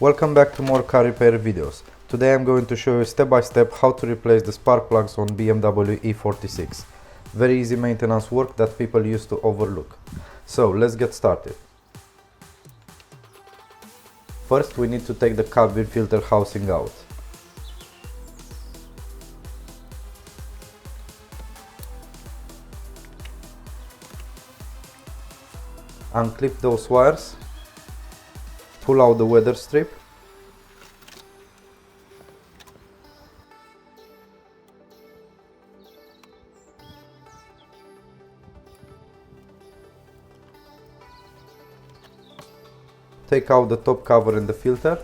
Welcome back to more car repair videos. Today I'm going to show you step by step how to replace the spark plugs on BMW E46. Very easy maintenance work that people used to overlook. So let's get started. First we need to take the cabin filter housing out. Unclip those wires. Pull out the weather strip. Take out the top cover and the filter.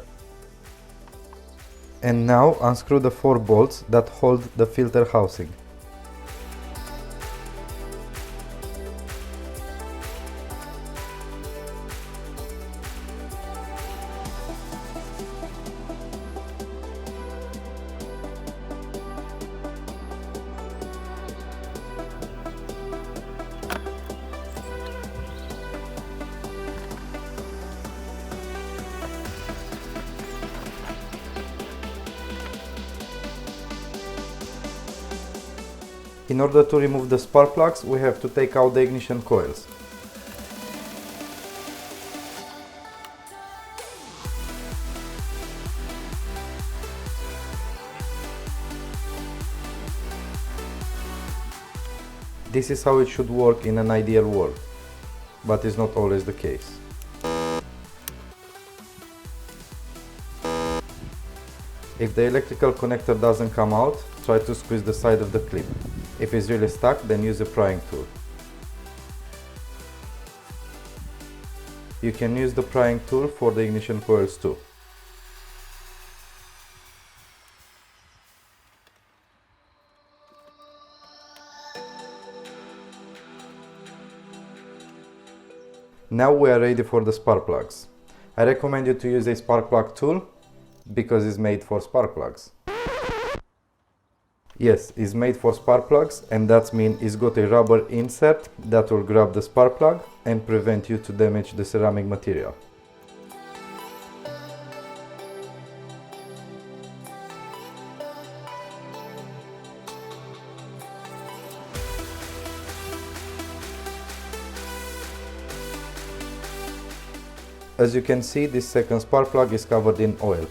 And now unscrew the 4 bolts that hold the filter housing. In order to remove the spark plugs, we have to take out the ignition coils. This is how it should work in an ideal world, but it's not always the case. If the electrical connector doesn't come out, try to squeeze the side of the clip. If it's really stuck, then use a prying tool. You can use the prying tool for the ignition coils too. Now we are ready for the spark plugs. I recommend you to use a spark plug tool because it's made for spark plugs. Yes, it's made for spark plugs, and that means it's got a rubber insert that will grab the spark plug and prevent you to damage the ceramic material. As you can see, this second spark plug is covered in oil.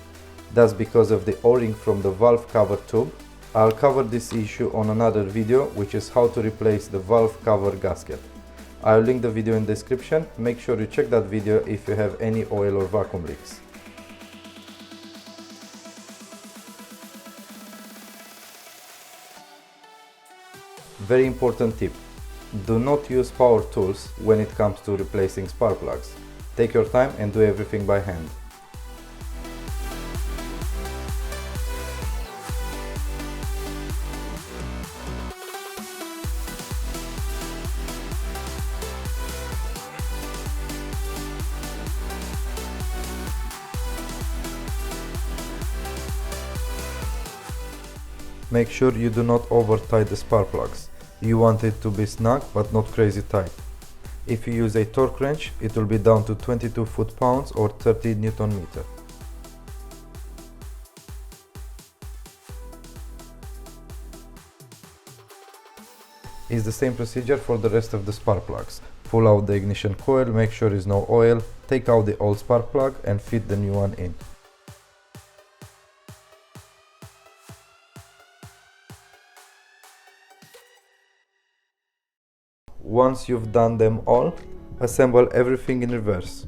That's because of the O-ring from the valve cover tube. I'll cover this issue on another video, which is how to replace the valve cover gasket. I'll link the video in the description. Make sure you check that video if you have any oil or vacuum leaks. Very important tip: do not use power tools when it comes to replacing spark plugs. Take your time and do everything by hand. Make sure you do not over tight the spark plugs. You want it to be snug but not crazy tight. If you use a torque wrench, it will be down to 22 foot-pounds or 30 Newton meter. It's the same procedure for the rest of the spark plugs. Pull out the ignition coil, make sure there is no oil, take out the old spark plug and fit the new one in. Once you've done them all, assemble everything in reverse.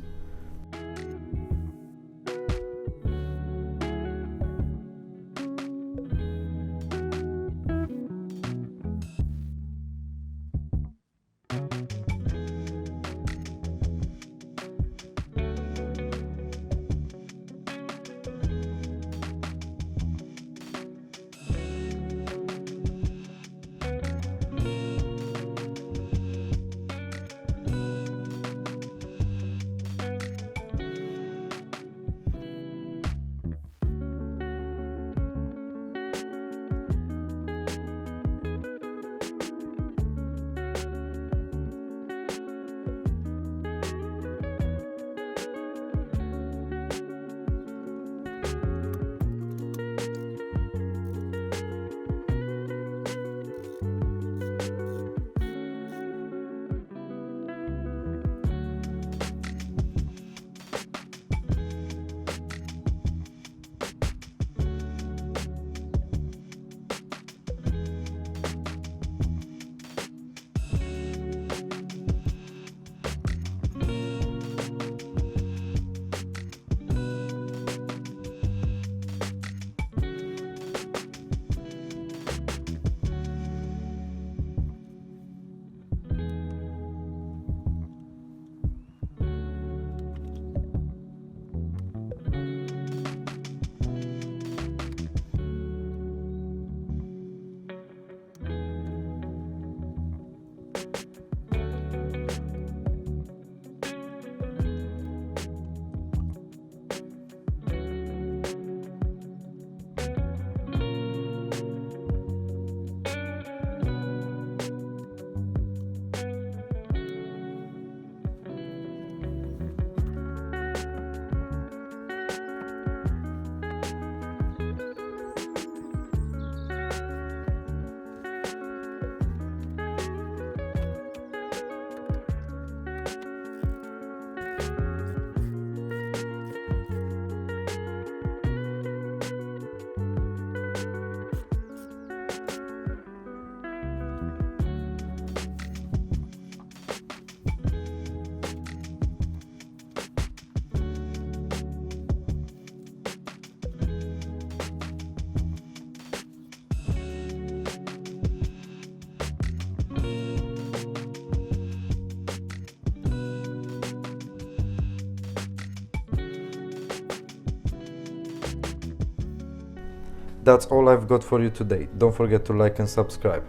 That's all I've got for you today. Don't forget to like and subscribe.